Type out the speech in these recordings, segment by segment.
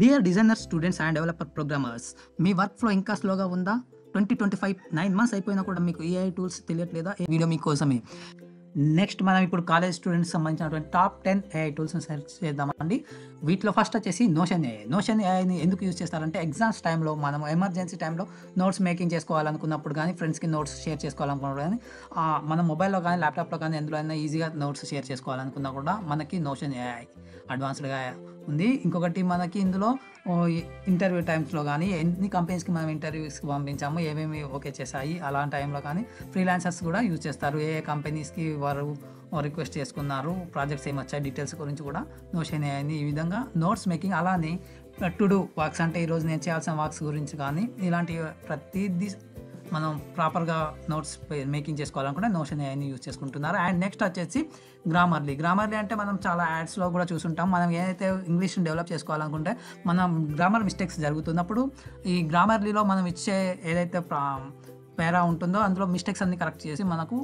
Dear designer students and developer programmers, me work flow ఇంకా స్లోగా ఉందా? 2025 9 మంత్స్ అయిపోయినా కూడా మీకు ఏఐ టూల్స్ తెలియట్లేదా? ఈ వీడియో మీకోసమే. నెక్స్ట్ మనం ఇప్పుడు కాలేజ్ స్టూడెంట్స్ సంబంధించినటువంటి టాప్ 10 ఏఐ టూల్స్ని సెర్చ్ చేద్దామండి. వీటిలో ఫస్ట్ వచ్చేసి నోషన్ ఏఐ. నోషన్ ఏఐని ఎందుకు యూజ్ చేస్తారంటే ఎగ్జామ్స్ టైంలో మనం ఎమర్జెన్సీ టైంలో నోట్స్ మేకింగ్ చేసుకోవాలనుకున్నప్పుడు కానీ, ఫ్రెండ్స్కి నోట్స్ షేర్ చేసుకోవాలనుకున్నప్పుడు కానీ, మన మొబైల్లో కానీ ల్యాప్టాప్లో కానీ ఎందులో అయినా ఈజీగా నోట్స్ షేర్ చేసుకోవాలనుకున్నా కూడా మనకి నోషన్ ఏఐ అడ్వాన్స్డ్గా ఉంది. ఇంకొకటి మనకి ఇందులో ఇంటర్వ్యూ టైమ్స్లో కానీ ఎన్ని కంపెనీస్కి మనం ఇంటర్వ్యూస్కి పంపించాము, ఏమేమి ఓకే చేశాయి అలాంటి టైంలో కానీ ఫ్రీలాన్సర్స్ కూడా యూజ్ చేస్తారు. ఏ కంపెనీస్కి వారు రిక్వెస్ట్ చేసుకున్నారు, ప్రాజెక్ట్స్ ఏమొచ్చాయి, డీటెయిల్స్ గురించి కూడా నోషన్ ఏఐని ఈ విధంగా నోట్స్ మేకింగ్, అలానే టు డూ వర్క్స్ అంటే ఈరోజు నేను చేయాల్సిన వర్క్స్ గురించి కానీ ఇలాంటి ప్రతిదీ మనం ప్రాపర్గా నోట్స్ మేకింగ్ చేసుకోవాలనుకుంటే నోషన్ ఏఐని యూజ్ చేసుకుంటున్నారు. అండ్ నెక్స్ట్ వచ్చేసి గ్రామర్లీ అంటే మనం చాలా యాడ్స్లో కూడా చూసుంటాం. మనం ఏదైతే ఇంగ్లీష్ని డెవలప్ చేసుకోవాలనుకుంటే మనం గ్రామర్ మిస్టేక్స్ జరుగుతున్నప్పుడు ఈ గ్రామర్లీలో మనం ఇచ్చే ఏదైతే పేరా ఉంటుందో అందులో మిస్టేక్స్ అన్ని కరెక్ట్ చేసి మనకు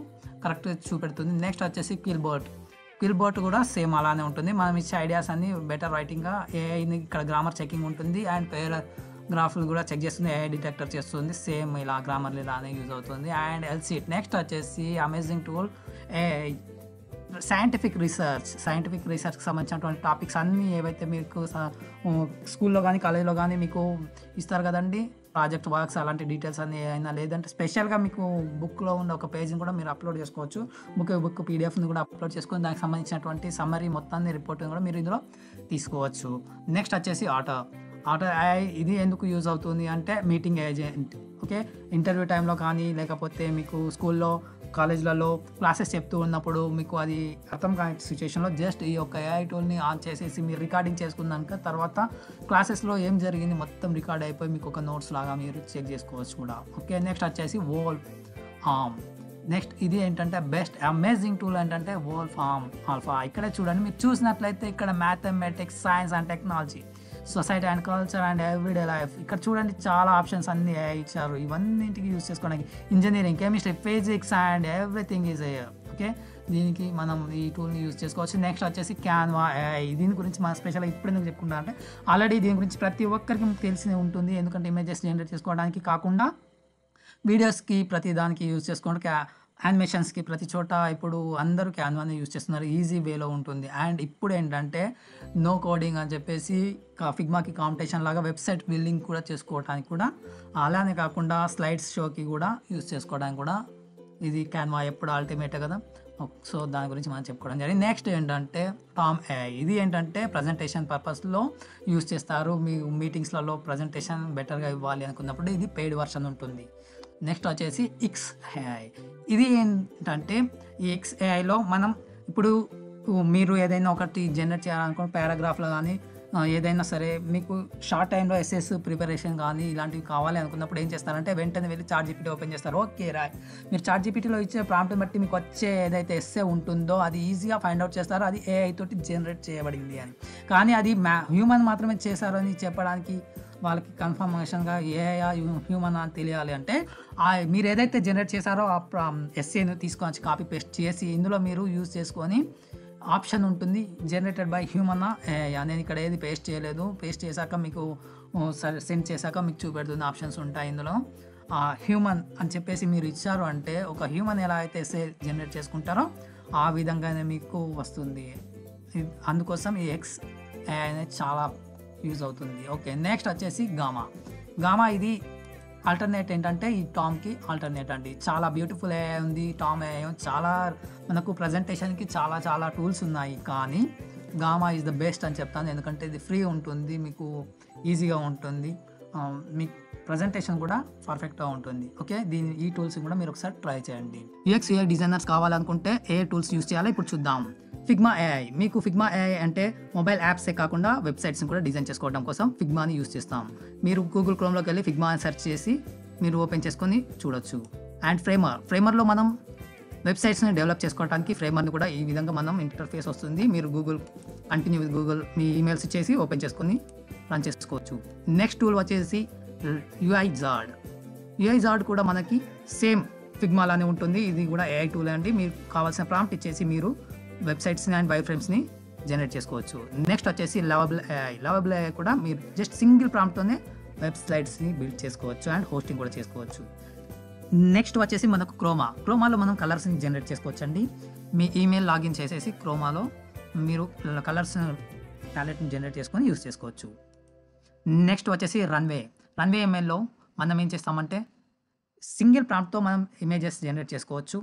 కరెక్ట్ చూపెడుతుంది. నెక్స్ట్ వచ్చేసి కిల్బోర్డ్ కూడా సేమ్ అలానే ఉంటుంది. మనం ఇచ్చే ఐడియాస్ అన్ని బెటర్ రైటింగ్గా ఏఐని ఇక్కడ గ్రామర్ చెకింగ్ ఉంటుంది అండ్ గ్రాఫ్లు కూడా చెక్ చేస్తుంది, ఏఐ డిటెక్టర్ చేస్తుంది. సేమ్ ఇలా గ్రామర్లీ లానే యూజ్ అవుతుంది. అండ్ ఎల్సీట్ నెక్స్ట్ వచ్చేసి అమేజింగ్ టూల్ ఏఐ సైంటిఫిక్ రీసెర్చ్కి సంబంధించినటువంటి టాపిక్స్ అన్నీ ఏవైతే మీకు స్కూల్లో కానీ కాలేజీలో కానీ మీకు ఇస్తారు కదండి, ప్రాజెక్ట్ వర్క్స్ అలాంటి డీటెయిల్స్ అన్నీ ఏమైనా లేదంటే స్పెషల్గా మీకు బుక్లో ఉన్న ఒక పేజ్ని కూడా మీరు అప్లోడ్ చేసుకోవచ్చు. బుక్ పీడిఎఫ్ని కూడా అప్లోడ్ చేసుకొని దానికి సంబంధించినటువంటి సమ్మరీ మొత్తాన్ని రిపోర్ట్ని కూడా మీరు ఇందులో తీసుకోవచ్చు. నెక్స్ట్ వచ్చేసి ఆటో ఏఐ. ఇది ఎందుకు యూజ్ అవుతుంది అంటే మీటింగ్ ఏజెంట్. ఓకే, ఇంటర్వ్యూ టైంలో కానీ లేకపోతే మీకు స్కూల్లో కాలేజ్లలో క్లాసెస్ చెప్తూ ఉన్నప్పుడు మీకు అది అర్థం కాని సిచ్యువేషన్లో జస్ట్ ఈ యొక్క ఏఐ టూల్ని ఆన్ చేసేసి మీరు రికార్డింగ్ చేసుకున్నాక తర్వాత క్లాసెస్లో ఏం జరిగింది మొత్తం రికార్డ్ అయిపోయి మీకు ఒక నోట్స్ లాగా మీరు చెక్ చేసుకోవచ్చు కూడా. ఓకే, నెక్స్ట్ వచ్చేసి నెక్స్ట్ ఇది ఏంటంటే బెస్ట్ అమేజింగ్ టూల్ ఏంటంటే వోల్ఫ్ ఆల్ఫా. ఇక్కడే చూడండి, మీరు చూసినట్లయితే ఇక్కడ mathematics, science and technology, society and culture and everyday life, ఇక్కడ చూడండి చాలా ఆప్షన్స్ అన్నీ ఇచ్చారు. ఇవన్నింటికి యూజ్ చేసుకోవడానికి engineering, chemistry, physics and everything is AI. Okay, దీనికి మనం ఈ టూల్ని యూజ్ చేసుకోవచ్చు. నెక్స్ట్ వచ్చేసి క్యాన్వా ఏఐ. దీని గురించి మనం స్పెషల్గా ఇప్పుడు ఎందుకు చెప్పుకుంటా అంటే ఆల్రెడీ దీని గురించి ప్రతి ఒక్కరికి తెలిసి ఉంటుంది. ఎందుకంటే ఇమేజెస్ జనరేట్ చేసుకోవడానికి కాకుండా వీడియోస్కి ప్రతి దానికి యూజ్ చేసుకోవడానికి, యానిమేషన్స్కి ప్రతి చోట ఇప్పుడు అందరూ క్యాన్వాని యూజ్ చేస్తున్నారు. ఈజీ వేలో ఉంటుంది. అండ్ ఇప్పుడు ఏంటంటే నో కోడింగ్ అని చెప్పేసి ఫిగ్మాకి కాంపిటీషన్ లాగా వెబ్సైట్ బిల్డింగ్ కూడా చేసుకోవడానికి కూడా, అలానే కాకుండా స్లైడ్స్ షోకి కూడా యూజ్ చేసుకోవడానికి కూడా ఇది క్యాన్వా ఎప్పుడు అల్టిమేటే కదా. సో దాని గురించి మనం చెప్పుకోవడం జరిగింది. నెక్స్ట్ ఏంటంటే టామ్ ఏఐ. ఇది ఏంటంటే ప్రజెంటేషన్ పర్పస్లో యూజ్ చేస్తారు. మీ మీటింగ్స్లలో ప్రజెంటేషన్ బెటర్గా ఇవ్వాలి అనుకున్నప్పుడు ఇది పెయిడ్ వర్షన్ ఉంటుంది. నెక్స్ట్ వచ్చేసి ఎక్స్ ఏఐ. ఇది ఏంటంటే ఈ ఎక్స్ ఏఐలో మనం ఇప్పుడు మీరు ఏదైనా ఒకటి జనరేట్ చేయాలనుకున్న పారాగ్రాఫ్లో కానీ ఏదైనా సరే మీకు షార్ట్ టైంలో ఎస్ఎస్ ప్రిపరేషన్ కానీ ఇలాంటివి కావాలి అనుకున్నప్పుడు ఏం చేస్తారంటే వెంటనే వెళ్ళి చాట్‌జీపీటీ ఓపెన్ చేస్తారు. ఓకే మీరు చాట్‌జీపీటీలో ఇచ్చే ప్రాంప్ట్ని బట్టి మీకు వచ్చే ఏదైతే ఎస్సే ఉంటుందో అది ఈజీగా ఫైండ్ అవుట్ చేస్తారో అది ఏఐ తోటి జనరేట్ చేయబడింది అని. కానీ అది హ్యూమన్ మాత్రమే చేశారు అని చెప్పడానికి వాళ్ళకి కన్ఫర్మేషన్గా ఏఐ హ్యూమన్ అని తెలియాలి అంటే మీరు ఏదైతే జనరేట్ చేశారో ఆ ఎస్ఏని తీసుకొని కాపీ పేస్ట్ చేసి ఇందులో మీరు యూజ్ చేసుకొని ఆప్షన్ ఉంటుంది జనరేటెడ్ బై హ్యూమన్ ఏఐ. నేను ఇక్కడ ఏది పేస్ట్ చేయలేదు. పేస్ట్ చేశాక మీకు సెండ్ చేశాక మీకు చూపెడుతుంది, ఆప్షన్స్ ఉంటాయి ఇందులో. హ్యూమన్ అని చెప్పేసి మీరు ఇచ్చారు అంటే ఒక హ్యూమన్ ఎలా అయితే ఎస్ఏ జనరేట్ చేసుకుంటారో ఆ విధంగానే మీకు వస్తుంది. అందుకోసం ఈ ఎక్స్ ఏఐ అనేది చాలా యూజ్ అవుతుంది. ఓకే, నెక్స్ట్ వచ్చేసి గామా. ఇది ఆల్టర్నేట్ ఏంటంటే ఈ టామ్కి ఆల్టర్నేట్ అండి. చాలా బ్యూటిఫుల్ ఏఐ ఉంది టామ్ ఏఐ. చాలా మనకు ప్రజెంటేషన్కి చాలా టూల్స్ ఉన్నాయి, కానీ గామా ఈజ్ ద బెస్ట్ అని చెప్తాను. ఎందుకంటే ఇది ఫ్రీ ఉంటుంది, మీకు ఈజీగా ఉంటుంది, మీ ప్రజెంటేషన్ కూడా పర్ఫెక్ట్గా ఉంటుంది. ఓకే, ఈ టూల్స్ కూడా మీరు ఒకసారి ట్రై చేయండి. యూఎక్స్ యూఐ డిజైనర్స్ కావాలనుకుంటే ఏ టూల్స్ యూజ్ చేయాలో ఇప్పుడు చూద్దాం. Figma AI. మీకు ఫిగ్మా ఏఐ అంటే మొబైల్ యాప్సే కాకుండా వెబ్సైట్స్ని కూడా డిజైన్ చేసుకోవడం కోసం ఫిగ్మాని యూజ్ చేస్తాం. మీరు గూగుల్ క్రోమ్లోకి వెళ్ళి ఫిగ్మా అని సెర్చ్ చేసి మీరు ఓపెన్ చేసుకొని చూడొచ్చు. అండ్ ఫ్రేమర్లో మనం వెబ్సైట్స్ని డెవలప్ చేసుకోవడానికి ఫ్రేమర్ని కూడా ఈ విధంగా మనం ఇంటర్ఫేస్ వస్తుంది. మీరు continue with Google me emails ఇచ్చేసి ఓపెన్ చేసుకొని రన్ చేసుకోవచ్చు. నెక్స్ట్ టూల్ వచ్చేసి యూఐజార్డ్ కూడా మనకి సేమ్ ఫిగ్మాలానే ఉంటుంది. ఇది కూడా ఏఐ టూల్ అండి. మీరు కావాల్సిన ప్రాంప్ట్ ఇచ్చేసి మీరు వెబ్సైట్స్ని అండ్ వైర్ ఫ్రేమ్స్ని జనరేట్ చేసుకోవచ్చు. నెక్స్ట్ వచ్చేసి లవబుల్ ఏఐ. లవబుల్ ఏఐ కూడా మీరు జస్ట్ సింగిల్ ప్రాంప్ట్‌తోనే వెబ్‌సైట్స్‌ని బిల్డ్ చేసుకోవచ్చు అండ్ హోస్టింగ్ కూడా చేసుకోవచ్చు. నెక్స్ట్ వచ్చేసి మనకు క్రోమాలో మనం కలర్స్‌ని జనరేట్ చేసుకోవచ్చండి. మీ ఈమెయిల్ లాగిన్ చేసేసి క్రోమాలో మీరు కలర్స్ ప్యాలెట్‌ని జనరేట్ చేసుకొని యూజ్ చేసుకోవచ్చు. నెక్స్ట్ వచ్చేసి రన్వే ఎంఎల్‌లో మనం ఏం చేస్తామంటే సింగిల్ ప్రాంప్ట్‌తో మనం ఇమేజెస్ జనరేట్ చేసుకోవచ్చు.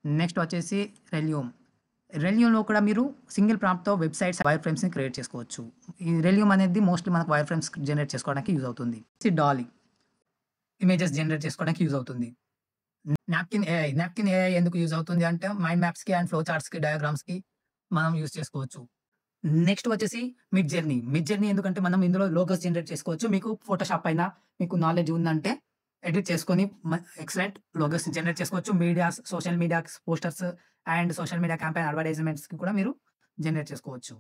నెక్స్ట్ వచ్చేసి రెల్యూమ్‌లో కూడా మీరు సింగిల్ ప్రాంప్ట్‌తో వెబ్‌సైట్స్ వైర్ ఫ్రేమ్స్‌ని క్రియేట్ చేసుకోవచ్చు. ఈ రెల్యూమ్ అనేది మోస్ట్‌లీ మనకు వైర్ ఫ్రేమ్స్ జనరేట్ చేసుకోవడానికి యూజ్ అవుతుంది. డాలీ ఇమేజెస్ జనరేట్ చేసుకోవడానికి యూజ్ అవుతుంది. నాప్కిన్ ఏఐ ఎందుకు యూజ్ అవుతుంది అంటే మైండ్ మ్యాప్స్‌కి అండ్ ఫ్లో చార్ట్స్‌కి, డయాగ్రామ్స్‌కి మనం యూజ్ చేసుకోవచ్చు. నెక్స్ట్ వచ్చేసి మిడ్ జర్నీ ఎందుకంటే మనం ఇందులో లోగోస్ జనరేట్ చేసుకోవచ్చు. మీకు ఫోటోషాప్ పైన మీకు నాలెడ్జ్ ఉందంటే ఎడిట్ చేసుకొని ఎక్సలెంట్ లోగోస్ జనరేట్ చేసుకోవచ్చు. Social media posters and social media campaign అడ్వర్టైజ్మెంట్స్‌కి కూడా మీరు జనరేట్ చేసుకోవచ్చు.